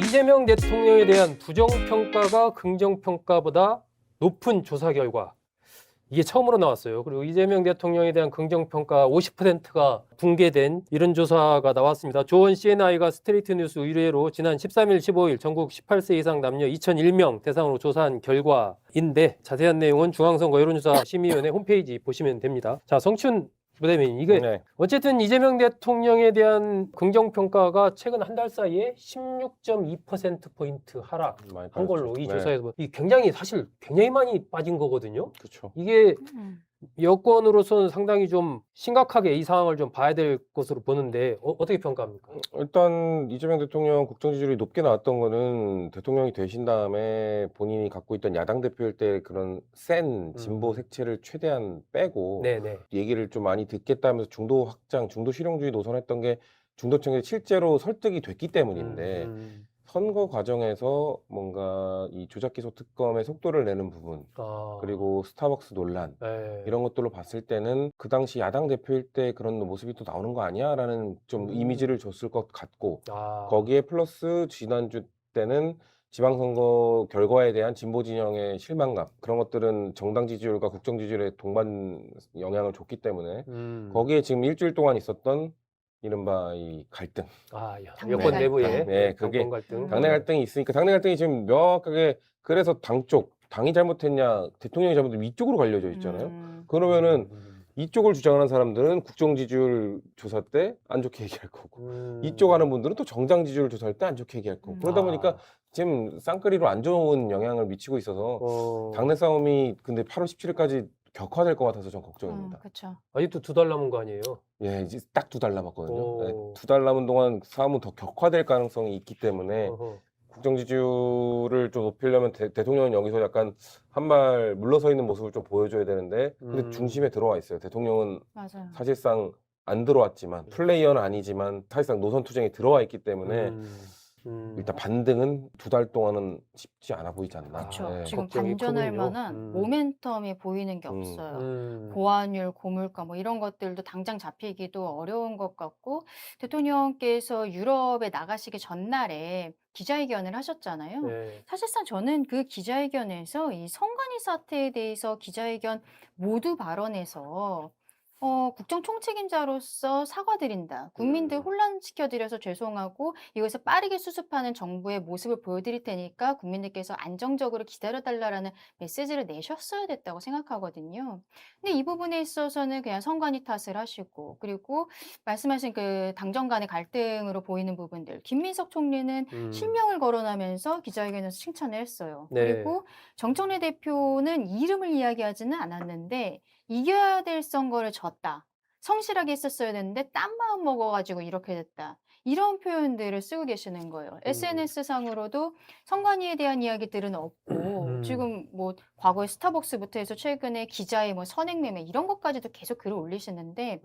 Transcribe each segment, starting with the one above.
이재명 대통령에 대한 부정평가가 긍정평가보다 높은 조사 결과. 이게 처음으로 나왔어요. 그리고 이재명 대통령에 대한 긍정평가 50%가 붕괴된 이런 조사가 나왔습니다. 조원 CNI가 스트레이트 뉴스 의뢰로 지난 13일, 15일 전국 18세 이상 남녀 2001명 대상으로 조사한 결과인데 자세한 내용은 중앙선거 여론조사 심의위원회 홈페이지 보시면 됩니다. 자, 성춘 부대변인, 이게 네. 어쨌든 이재명 대통령에 대한 긍정평가가 최근 한 달 사이에 16.2%포인트 하락한 많이 걸로 빠졌죠. 이 네. 조사에서 이 굉장히 사실 굉장히 많이 빠진 거거든요. 그렇죠. 이게 여권으로서는 상당히 좀 심각하게 이 상황을 좀 봐야 될 것으로 보는데 어떻게 평가합니까? 일단 이재명 대통령 국정 지지율이 높게 나왔던 거는 대통령이 되신 다음에 본인이 갖고 있던 야당 대표일 때 그런 센 진보 색채를 최대한 빼고 네네. 얘기를 좀 많이 듣겠다면서 중도 확장, 중도 실용주의 노선했던 게 중도층에 실제로 설득이 됐기 때문인데 선거 과정에서 뭔가 이 조작기소 특검의 속도를 내는 부분 그리고 스타벅스 논란 네. 이런 것들로 봤을 때는 그 당시 야당 대표일 때 그런 모습이 또 나오는 거 아니야라는 좀 이미지를 줬을 것 같고 거기에 플러스 지난주 때는 지방선거 결과에 대한 진보 진영의 실망감 그런 것들은 정당 지지율과 국정 지지율에 동반 영향을 줬기 때문에 거기에 지금 일주일 동안 있었던 이른바 이 갈등 당내 여권 갈등. 내부에 네, 그게 당권 갈등. 당내 갈등이 있으니까 당내 갈등이 지금 명확하게 그래서 당 쪽 당이 잘못했냐 대통령이 잘못했냐 이쪽으로 갈려져 있잖아요. 그러면은 이쪽을 주장하는 사람들은 국정 지지율 조사 때 안 좋게 얘기할 거고 이쪽 하는 분들은 또 정당 지지율 조사할 때 안 좋게 얘기할 거고 그러다 보니까 지금 쌍끌이로 안 좋은 영향을 미치고 있어서 당내 싸움이 근데 8월 17일까지 격화될 것 같아서 전 걱정입니다. 그렇죠. 아직도 2달 남은 거 아니에요? 예, 이제 딱 2달 남았거든요. 네, 오. 2달 남은 동안 싸움은 더 격화될 가능성이 있기 때문에 어허. 국정 지지율을 좀 높이려면 대통령은 여기서 약간 한 발 물러서 있는 모습을 좀 보여줘야 되는데 근데 중심에 들어와 있어요. 대통령은 맞아요. 사실상 안 들어왔지만 플레이어는 아니지만 사실상 노선 투쟁에 들어와 있기 때문에 일단 반등은 2달 동안은 쉽지 않아 보이지 않나. 그렇죠. 네. 지금 걱정이 반전할 크군요. 만한 모멘텀이 보이는 게 없어요. 고환율, 고물가 뭐 이런 것들도 당장 잡히기도 어려운 것 같고 대통령께서 유럽에 나가시기 전날에 기자회견을 하셨잖아요. 네. 사실상 저는 그 기자회견에서 이 성관이 사태에 대해서 기자회견 모두 발언에서 국정 총책임자로서 사과드린다. 국민들 혼란시켜드려서 죄송하고 이것을 빠르게 수습하는 정부의 모습을 보여드릴 테니까 국민들께서 안정적으로 기다려달라는 메시지를 내셨어야 됐다고 생각하거든요. 근데 이 부분에 있어서는 그냥 선관위 탓을 하시고 그리고 말씀하신 그 당정 간의 갈등으로 보이는 부분들 김민석 총리는 실명을 거론하면서 기자회견에서 칭찬을 했어요. 네. 그리고 정청래 대표는 이름을 이야기하지는 않았는데 이겨야 될 선거를 졌다. 성실하게 했었어야 되는데 딴 마음 먹어가지고 이렇게 됐다. 이런 표현들을 쓰고 계시는 거예요. SNS상으로도 선관위에 대한 이야기들은 없고 지금 뭐 과거에 스타벅스부터 해서 최근에 기자의 뭐 선행매매 이런 것까지도 계속 글을 올리시는데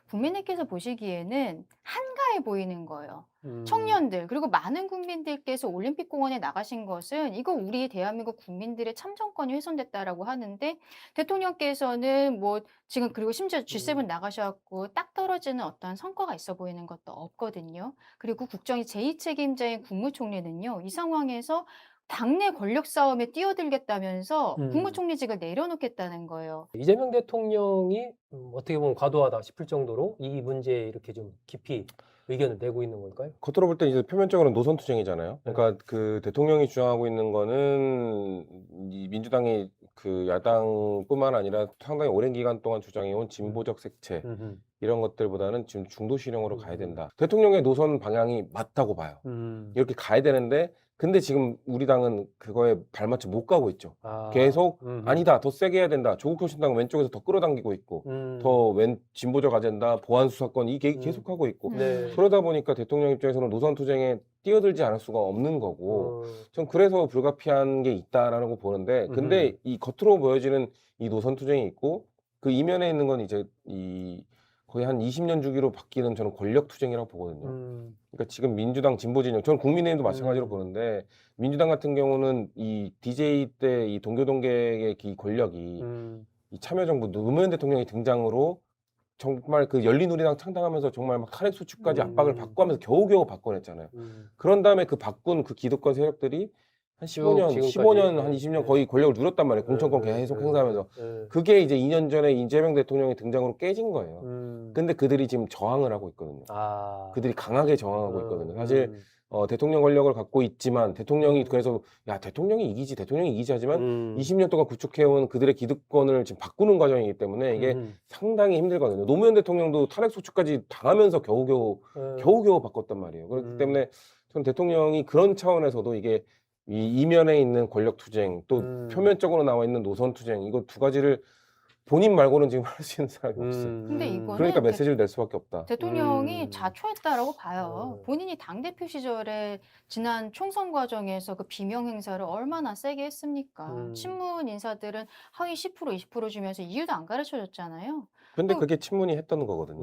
국민들께서 보시기에는 한가해 보이는 거예요. 청년들 그리고 많은 국민들께서 올림픽 공원에 나가신 것은 이거 우리 대한민국 국민들의 참정권이 훼손됐다라고 하는데 대통령께서는 뭐 지금 그리고 심지어 G7 나가셔갖고 딱 떨어지는 어떤 성과가 있어 보이는 것도 없거든요. 그리고 국정의 제2책임자인 국무총리는요. 이 상황에서 당내 권력 싸움에 뛰어들겠다면서 국무총리직을 내려놓겠다는 거예요. 이재명 대통령이 어떻게 보면 과도하다 싶을 정도로 이 문제에 이렇게 좀 깊이 의견을 내고 있는 걸까요? 겉으로 볼 때 이제 표면적으로는 노선 투쟁이잖아요. 그러니까 그 대통령이 주장하고 있는 거는 이 민주당이 그 야당뿐만 아니라 상당히 오랜 기간 동안 주장해온 진보적 색채 이런 것들보다는 지금 중도 실용으로 가야 된다. 대통령의 노선 방향이 맞다고 봐요. 이렇게 가야 되는데 근데 지금 우리 당은 그거에 발맞춰 못 가고 있죠. 계속 아니다 더 세게 해야 된다. 조국 혁신당은 왼쪽에서 더 끌어당기고 있고 더 왼 진보적 아젠다 보안 수사권 이게 계속하고 있고 네. 그러다 보니까 대통령 입장에서는 노선 투쟁에 뛰어들지 않을 수가 없는 거고 전 그래서 불가피한 게 있다라는 거 보는데 근데 이 겉으로 보여지는 이 노선 투쟁이 있고 그 이면에 있는 건 이제 이 거의 한 20년 주기로 바뀌는 저는 권력 투쟁이라고 보거든요. 그러니까 지금 민주당 진보 진영, 저는 국민의힘도 마찬가지로 보는데 민주당 같은 경우는 이 DJ 때 이 동교동계의 이 권력이 이 참여정부 노무현 대통령의 등장으로 정말 그 열린우리당 창당하면서 정말 막 탄핵 소추까지 압박을 음. 받고 하면서 겨우겨우 바꿔냈잖아요. 그런 다음에 그 바꾼 그 기득권 세력들이 한 쭉 15년, 지금까지. 15년, 한 네, 20년 네. 거의 권력을 누렸단 말이에요. 공천권 계속 행사하면서. 그게 이제 2년 전에 이재명 대통령의 등장으로 깨진 거예요. 근데 그들이 지금 저항을 하고 있거든요. 아. 그들이 강하게 저항하고 있거든요. 사실 음. 대통령 권력을 갖고 있지만 대통령이 그래서 야 대통령이 이기지 하지만 20년 동안 구축해온 그들의 기득권을 지금 바꾸는 과정이기 때문에 이게 상당히 힘들거든요. 노무현 대통령도 탄핵 소추까지 당하면서 겨우겨우 바꿨단 말이에요. 그렇기 때문에 저는 대통령이 그런 차원에서도 이게 이 이면에 있는 권력 투쟁 또 표면적으로 나와 있는 노선 투쟁 이거 두 가지를 본인 말고는 지금 할 수 있는 사람이 없어요. 근데 이거는 그러니까 메시지를 낼 수밖에 없다. 대통령이 자초했다라고 봐요. 음. 본인이 당대표 시절에 지난 총선 과정에서 그 비명 행사를 얼마나 세게 했습니까? 친문 인사들은 하위 10% 20% 주면서 이유도 안 가르쳐 줬잖아요. 근데 그- 그게 친문이 했던 거거든요.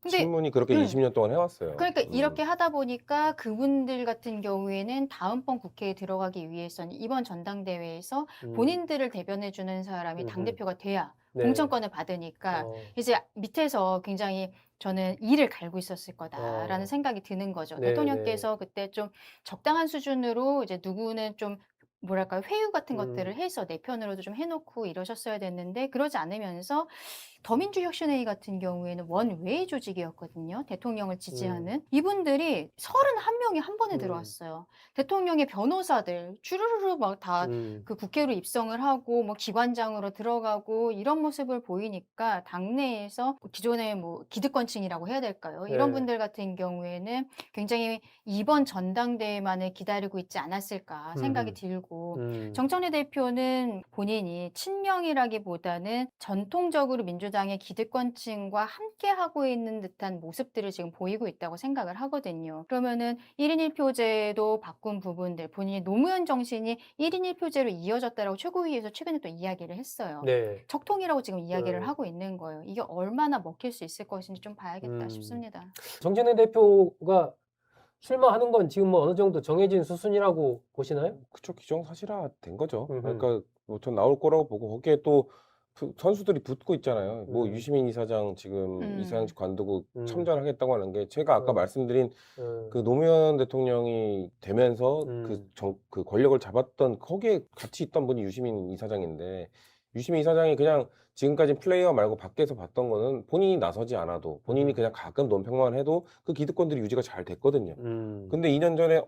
근데 친문이 그렇게 20년 동안 해왔어요. 그러니까 이렇게 하다 보니까 그분들 같은 경우에는 다음번 국회에 들어가기 위해서는 이번 전당대회에서 본인들을 대변해 주는 사람이 당대표가 돼야 네. 공천권을 받으니까 이제 밑에서 굉장히 저는 이를 갈고 있었을 거다라는 생각이 드는 거죠. 네, 대통령께서 그때 좀 적당한 수준으로 이제 누구는 좀 뭐랄까 회유 같은 것들을 해서 내 편으로도 좀 해놓고 이러셨어야 됐는데 그러지 않으면서 더민주혁신회의 같은 경우에는 원외의 조직이었거든요. 대통령을 지지하는 이분들이 31명이 한 번에 들어왔어요. 대통령의 변호사들 주르르르 막 다 그 국회로 입성을 하고 뭐 기관장으로 들어가고 이런 모습을 보이니까 당내에서 기존의 뭐 기득권층이라고 해야 될까요? 이런 네. 분들 같은 경우에는 굉장히 이번 전당대회만을 기다리고 있지 않았을까 생각이 들고 정청래 대표는 본인이 친명이라기보다는 전통적으로 민주당의 기득권층과 함께하고 있는 듯한 모습들을 지금 보이고 있다고 생각을 하거든요. 그러면은 1인 1표제도 바꾼 부분들, 본인이 노무현 정신이 1인 1표제로 이어졌다라고 최고위에서 최근에 또 이야기를 했어요. 네. 적통이라고 지금 이야기를 하고 있는 거예요. 이게 얼마나 먹힐 수 있을 것인지 좀 봐야겠다 싶습니다. 정진애 대표가 출마하는 건 지금 뭐 어느 정도 정해진 수순이라고 보시나요? 그쵸, 기정사실화 된 거죠. 음흠. 그러니까 뭐 전 나올 거라고 보고 거기에 또 선수들이 붙고 있잖아요. 뭐 유시민 이사장 지금 이사장직 관두고 참전하겠다고 하는 게 제가 아까 말씀드린 그 노무현 대통령이 되면서 그 권력을 잡았던 거기에 같이 있던 분이 유시민 이사장인데 유시민 이사장이 그냥 지금까지 플레이어 말고 밖에서 봤던 거는 본인이 나서지 않아도 본인이 그냥 가끔 논평만 해도 그 기득권들이 유지가 잘 됐거든요. 근데 2년 전에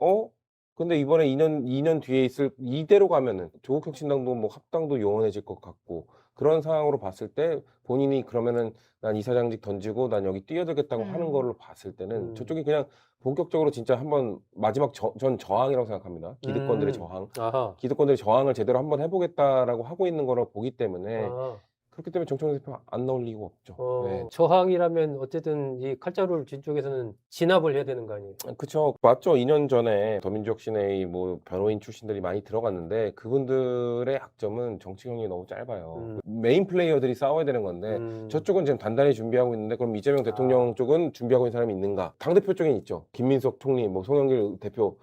근데 이번에 2년 뒤에 있을 이대로 가면은 조국 혁신당도 뭐 합당도 요원해질 것 같고 그런 상황으로 봤을 때 본인이 그러면은 난 이사장직 던지고 난 여기 뛰어들겠다고 하는 걸로 봤을 때는 저쪽이 그냥 본격적으로 진짜 한번 마지막 전 저항이라고 생각합니다. 기득권들의 저항. 아하. 기득권들의 저항을 제대로 한번 해보겠다라고 하고 있는 거를 보기 때문에 아. 그렇기 때문에 정청래 대표 안 나올 이유가 없죠. 네. 저항이라면 어쨌든 이 칼자루를 쥔 쪽에서는 진압을 해야 되는 거 아니에요? 그쵸. 맞죠. 2년 전에 더민주혁신회의 뭐 변호인 출신들이 많이 들어갔는데 그분들의 약점은 정치 경력이 너무 짧아요. 메인 플레이어들이 싸워야 되는 건데 저쪽은 지금 단단히 준비하고 있는데 그럼 이재명 대통령 쪽은 준비하고 있는 사람이 있는가? 당대표 쪽엔 있죠. 김민석 총리, 뭐 송영길 대표.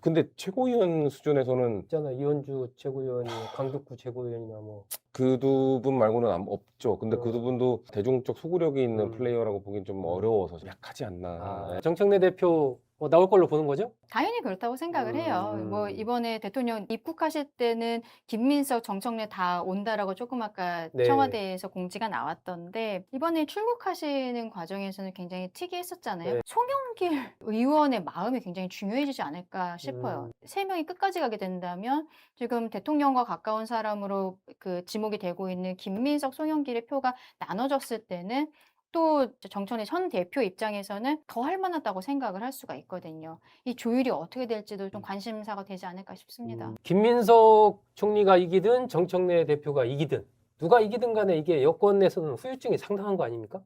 근데 최고위원 수준에서는 있잖아. 이현주 최고위원이 강덕구 최고위원이나 뭐. 그 두 분 말고는 없죠. 근데 그 두 분도 대중적 소구력이 있는 플레이어라고 보긴 좀 어려워서 좀 약하지 않나. 정청래 대표 나올 걸로 보는 거죠? 당연히 그렇다고 생각을 해요. 뭐 이번에 대통령 입국하실 때는 김민석, 정청래 다 온다라고 조금 아까 네. 청와대에서 공지가 나왔던데 이번에 출국하시는 과정에서는 굉장히 특이했었잖아요. 네. 송영길 의원의 마음이 굉장히 중요해지지 않을까 싶어요. 세 명이 끝까지 가게 된다면 지금 대통령과 가까운 사람으로 그 지목이 되고 있는 김민석, 송영길의 표가 나눠졌을 때는 또 정청래 전 대표 입장에서는 더 할 만하다고 생각을 할 수가 있거든요. 이 조율이 어떻게 될지도 좀 관심사가 되지 않을까 싶습니다. 김민석 총리가 이기든 정청래 대표가 이기든 누가 이기든 간에 이게 여권 내에서는 후유증이 상당한 거 아닙니까?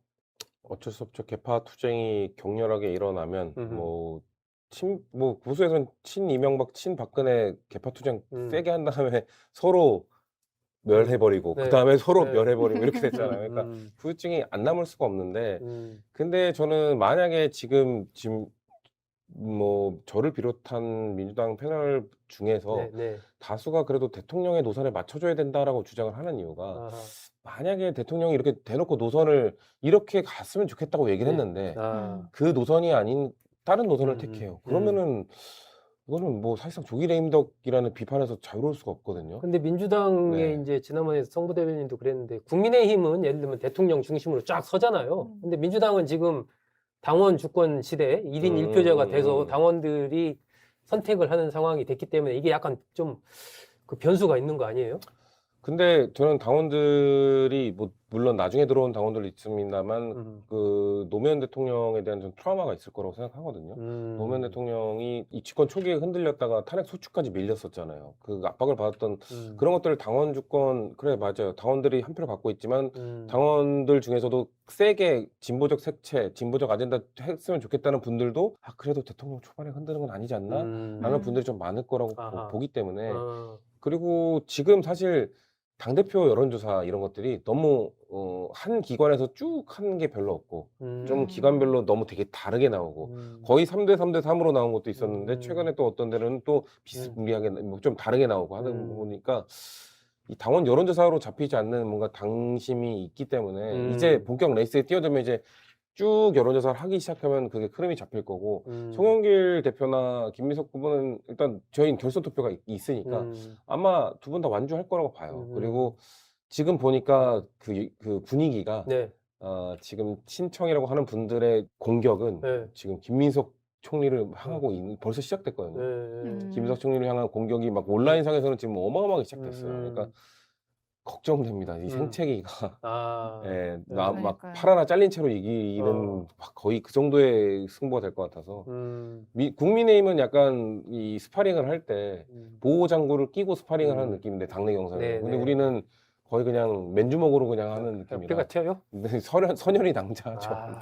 어쩔 수 없죠. 개파 투쟁이 격렬하게 일어나면 뭐 보수에서는 친 이명박, 친 박근혜 개파 투쟁 세게 한 다음에 서로 멸해버리고 네. 그다음에 서로 네. 멸해버리고 이렇게 됐잖아요. 그러니까 후유증이 안 남을 수가 없는데 근데 저는 만약에 지금 뭐 저를 비롯한 민주당 패널 중에서 네, 네. 다수가 그래도 대통령의 노선에 맞춰줘야 된다라고 주장을 하는 이유가 아하. 만약에 대통령이 이렇게 대놓고 노선을 이렇게 갔으면 좋겠다고 얘기를 네. 했는데 아. 그 노선이 아닌 다른 노선을 음, 택해요. 음. 그러면은 이거는 뭐 사실상 조기 레임덕이라는 비판에서 자유로울 수가 없거든요. 근데 민주당의 네. 이제 지난번에 성부 대변인도 그랬는데 국민의힘은 예를 들면 대통령 중심으로 쫙 서잖아요. 근데 민주당은 지금 당원 주권 시대 1인 1표제가 돼서 당원들이 선택을 하는 상황이 됐기 때문에 이게 약간 좀 그 변수가 있는 거 아니에요? 근데 저는 당원들이 뭐 물론 나중에 들어온 당원들도 있습니다만 음. 그 노무현 대통령에 대한 좀 트라우마가 있을 거라고 생각하거든요. 노무현 대통령이 이 집권 초기에 흔들렸다가 탄핵 소추까지 밀렸었잖아요. 그 압박을 받았던 그런 것들을 당원 주권 그래 맞아요. 당원들이 한 표를 갖고 있지만 당원들 중에서도 세게 진보적 색채, 진보적 아젠다 했으면 좋겠다는 분들도 아 그래도 대통령 초반에 흔드는 건 아니지 않나? 라는 분들이 좀 많을 거라고 아하. 보기 때문에 아. 그리고 지금 사실 당대표 여론조사 이런 것들이 너무 한 기관에서 쭉 하는 게 별로 없고 좀 기관별로 너무 되게 다르게 나오고 거의 3대 3대 3으로 나온 것도 있었는데 최근에 또 어떤 데는 또 비스무리하게 뭐좀 다르게 나오고 하는 거 보니까 이 당원 여론조사로 잡히지 않는 뭔가 당심이 있기 때문에 이제 본격 레이스에 뛰어들면 이제 쭉 여론조사를 하기 시작하면 그게 흐름이 잡힐 거고 송영길 대표나 김민석 후보는 일단 저희는 결선 투표가 있으니까 아마 두 분 다 완주할 거라고 봐요. 그리고 지금 보니까 그 분위기가 네. 지금 친청이라고 하는 분들의 공격은 네. 지금 김민석 총리를 향하고 벌써 시작됐거든요. 네. 김민석 총리를 향한 공격이 막 온라인상에서는 지금 어마어마하게 시작됐어요. 그러니까 걱정됩니다. 이 생채기가 아. 예, 네. 막 그러니까요. 팔 하나 잘린 채로 이기는 막 거의 그 정도의 승부가 될 것 같아서 국민의힘은 약간 이 스파링을 할 때 보호 장구를 끼고 스파링을 하는 느낌인데 당내 경선에 네, 근데 네. 우리는 거의 그냥 맨주먹으로 그냥 하는 뼈가 느낌이라 튀어요? 근데 선혈이 낭자하죠. 아.